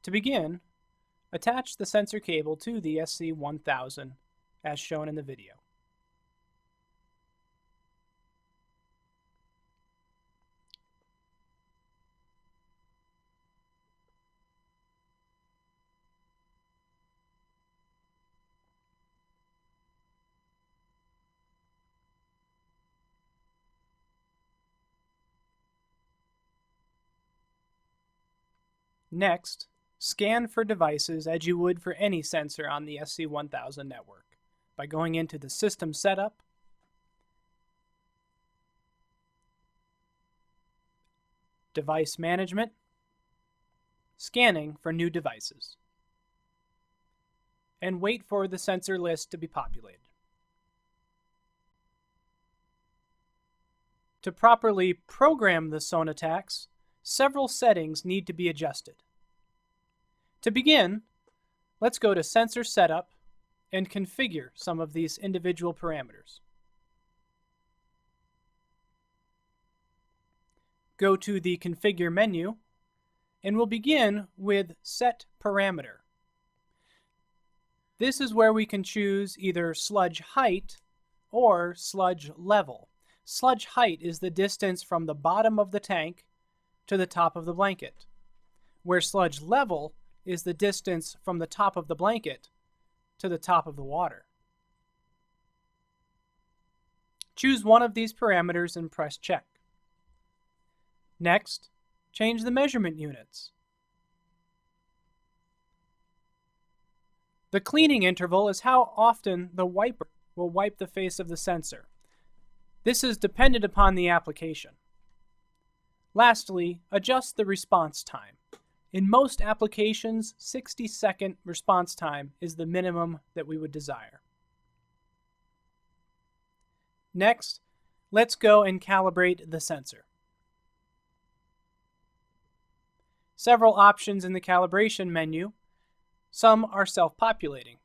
To begin, attach the sensor cable to the SC1000 as shown in the video. Next, scan for devices as you would for any sensor on the SC1000 network by going into the System Setup, Device Management, Scanning for new devices, and wait for the sensor list to be populated. To properly program the Sonatax, several settings need to be adjusted. To begin, let's go to Sensor Setup and configure some of these individual parameters. Go to the Configure menu, and we'll begin with Set Parameter. This is where we can choose either sludge height or sludge level. Sludge height is the distance from the bottom of the tank to the top of the blanket, where sludge level is the distance from the top of the blanket to the top of the water. Choose one of these parameters and press check. Next, change the measurement units. The cleaning interval is how often the wiper will wipe the face of the sensor. This is dependent upon the application. Lastly, adjust the response time. In most applications, 60-second response time is the minimum that we would desire. Next, let's go and calibrate the sensor. Several options in the calibration menu. Some are self-populating.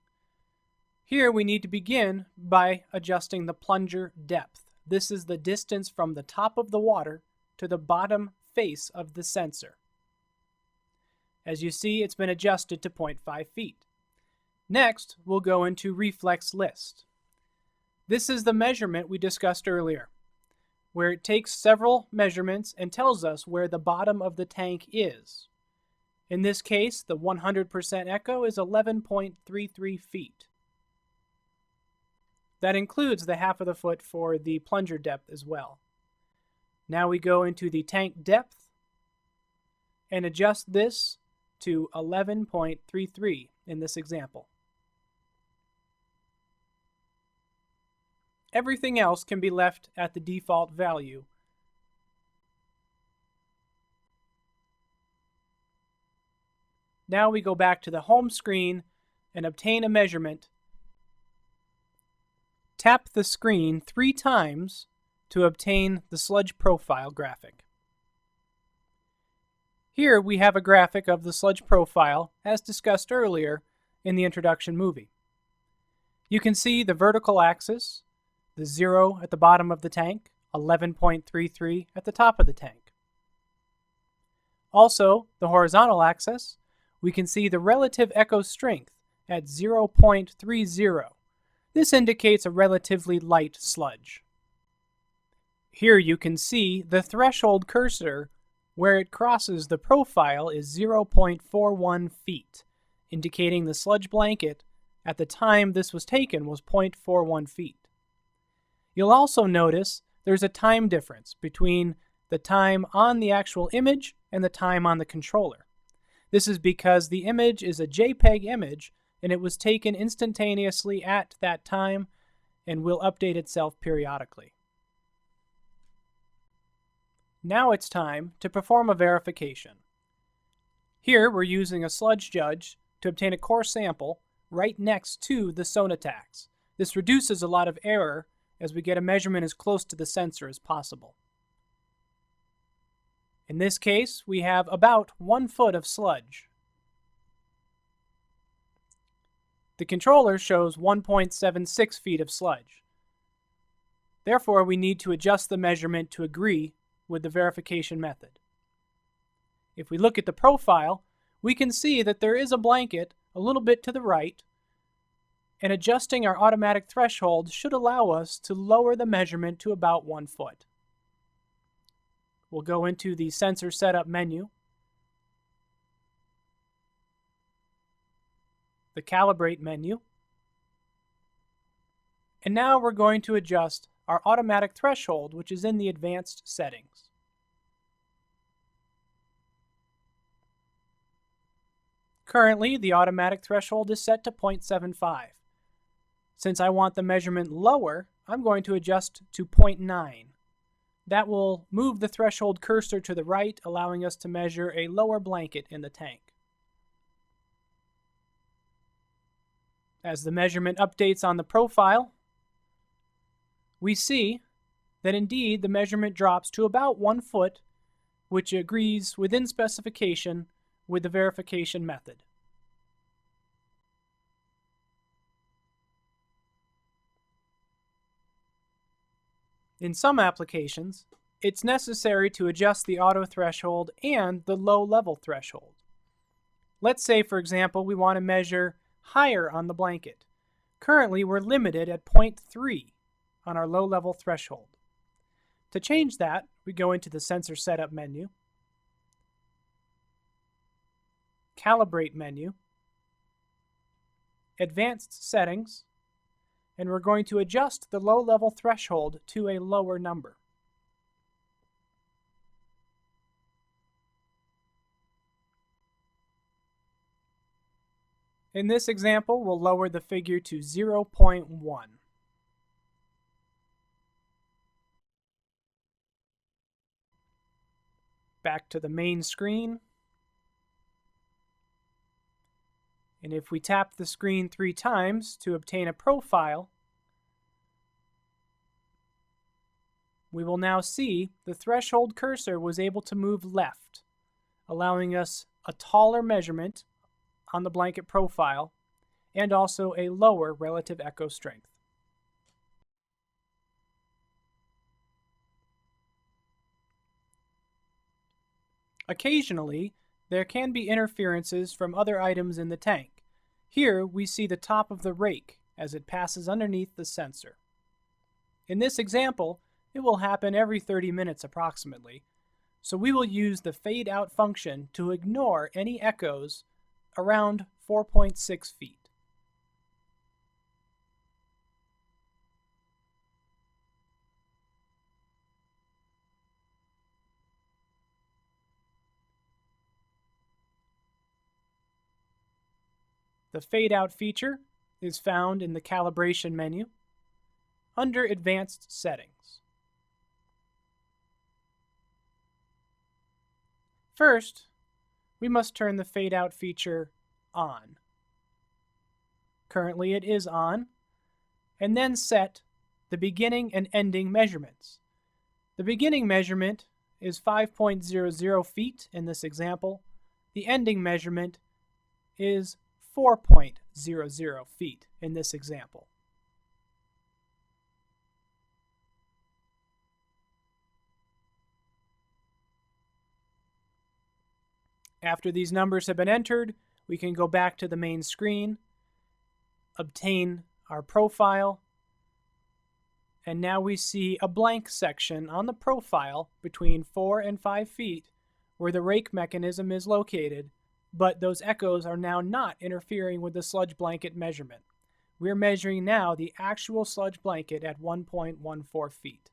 Here we need to begin by adjusting the plunger depth. This is the distance from the top of the water to the bottom face of the sensor. As you see, it's been adjusted to 0.5 feet. Next, we'll go into Reflex List. This is the measurement we discussed earlier, where it takes several measurements and tells us where the bottom of the tank is. In this case, the 100% echo is 11.33 feet. That includes the half of the foot for the plunger depth as well. Now we go into the tank depth and adjust this to 11.33 in this example. Everything else can be left at the default value. Now we go back to the home screen and obtain a measurement. Tap the screen 3 times to obtain the sludge profile graphic. Here we have a graphic of the sludge profile as discussed earlier in the introduction movie. You can see the vertical axis, the 0 at the bottom of the tank, 11.33 at the top of the tank. Also, the horizontal axis, we can see the relative echo strength at 0.30. This indicates a relatively light sludge. Here you can see the threshold cursor where it crosses the profile is 0.41 feet, indicating the sludge blanket at the time this was taken was 0.41 feet. You'll also notice there's a time difference between the time on the actual image and the time on the controller. This is because the image is a JPEG image and it was taken instantaneously at that time and will update itself periodically. Now it's time to perform a verification. Here we're using a sludge judge to obtain a core sample right next to the Sonatax. This reduces a lot of error as we get a measurement as close to the sensor as possible. In this case, we have about 1 foot of sludge. The controller shows 1.76 feet of sludge. Therefore, we need to adjust the measurement to agree with the verification method. If we look at the profile, we can see that there is a blanket a little bit to the right, and adjusting our automatic threshold should allow us to lower the measurement to about 1 foot. We'll go into the sensor setup menu, the calibrate menu, and now we're going to adjust our automatic threshold, which is in the advanced settings. Currently, the automatic threshold is set to 0.75. Since I want the measurement lower, I'm going to adjust to 0.9. That will move the threshold cursor to the right, allowing us to measure a lower blanket in the tank. As the measurement updates on the profile, we see that indeed the measurement drops to about 1 foot, which agrees within specification with the verification method. In some applications, it's necessary to adjust the auto threshold and the low level threshold. Let's say, for example, we want to measure higher on the blanket. Currently, we're limited at 0.3 on our low level threshold. To change that, we go into the sensor setup menu, calibrate menu, advanced settings, and we're going to adjust the low level threshold to a lower number. In this example, we'll lower the figure to 0.1. Back to the main screen. And if we tap the screen 3 times to obtain a profile, we will now see the threshold cursor was able to move left, allowing us a taller measurement on the blanket profile and also a lower relative echo strength. Occasionally, there can be interferences from other items in the tank. Here we see the top of the rake as it passes underneath the sensor. In this example, it will happen every 30 minutes approximately, so we will use the fade out function to ignore any echoes around 4.6 feet. The fade out feature is found in the calibration menu under advanced settings. First, we must turn the fade out feature on. Currently it is on, and then set the beginning and ending measurements. The beginning measurement is 5.00 feet in this example. The ending measurement is 4.00 feet in this example. After these numbers have been entered, we can go back to the main screen, obtain our profile, and now we see a blank section on the profile between 4 and 5 feet where the rake mechanism is located, but those echoes are now not interfering with the sludge blanket measurement. We're measuring now the actual sludge blanket at 1.14 feet.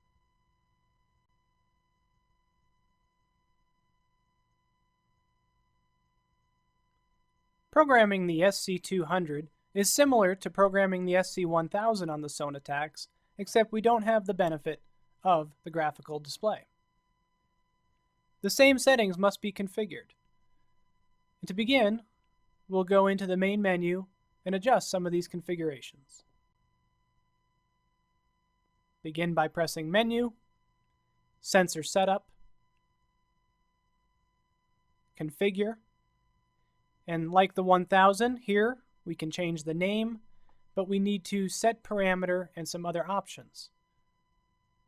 Programming the SC200 is similar to programming the SC1000 on the Sonatacs, except we don't have the benefit of the graphical display. The same settings must be configured. And to begin, we'll go into the main menu and adjust some of these configurations. Begin by pressing Menu, Sensor Setup, Configure, and like the 1000 here, we can change the name, but we need to set parameter and some other options.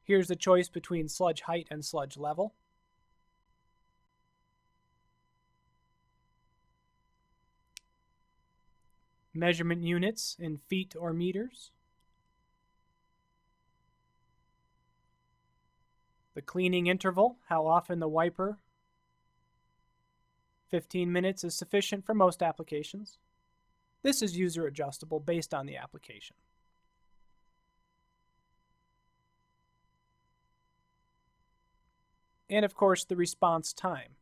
Here's the choice between sludge height and sludge level. measurement units in feet or meters, the cleaning interval, how often the wiper, 15 minutes is sufficient for most applications. This is user adjustable based on the application. And of course, the response time.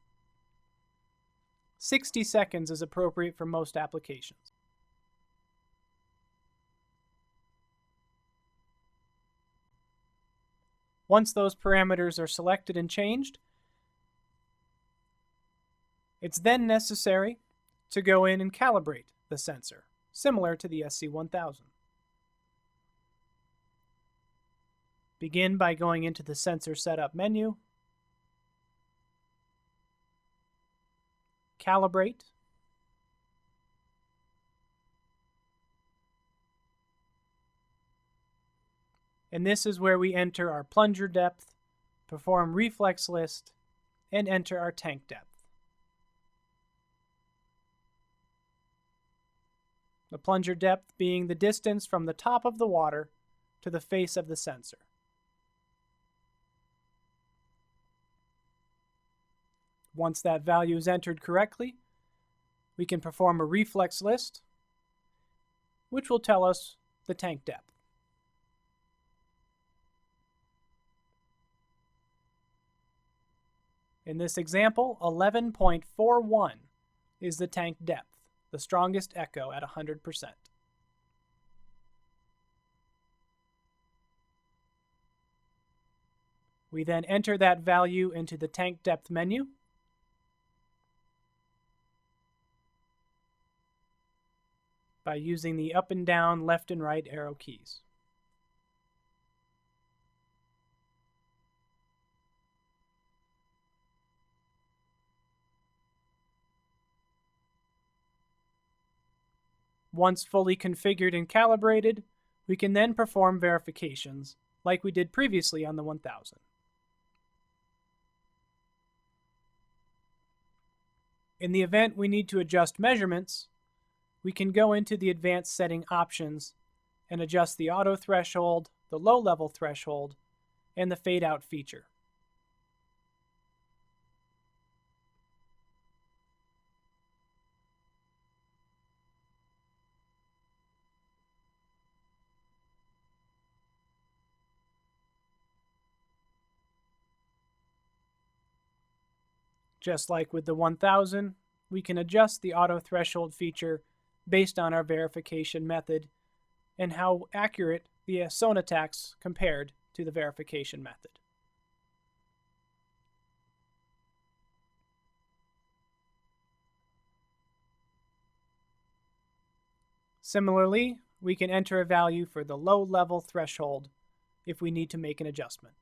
60 seconds is appropriate for most applications. Once those parameters are selected and changed, it's then necessary to go in and calibrate the sensor, similar to the SC1000. Begin by going into the Sensor Setup menu, Calibrate, and this is where we enter our plunger depth, perform reflex list, and enter our tank depth. The plunger depth being the distance from the top of the water to the face of the sensor. Once that value is entered correctly, we can perform a reflex list, which will tell us the tank depth. In this example, 11.41 is the tank depth, the strongest echo at 100%. We then enter that value into the tank depth menu. By using the up and down, left and right arrow keys. Once fully configured and calibrated, we can then perform verifications like we did previously on the 1000. In the event we need to adjust measurements, we can go into the advanced setting options and adjust the auto threshold, the low level threshold, and the fade out feature. Just like with the 1000, we can adjust the auto threshold feature based on our verification method and how accurate the Sonatacs compared to the verification method. Similarly, we can enter a value for the low level threshold if we need to make an adjustment.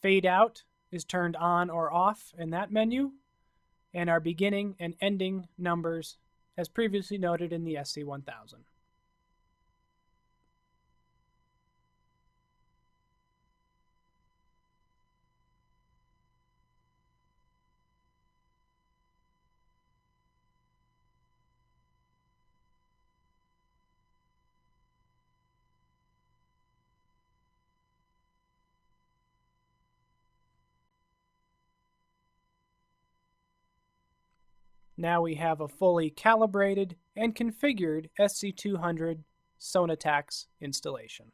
Fade out is turned on or off in that menu, and our beginning and ending numbers as previously noted in the SC1000. Now we have a fully calibrated and configured SC200 Sonatacs installation.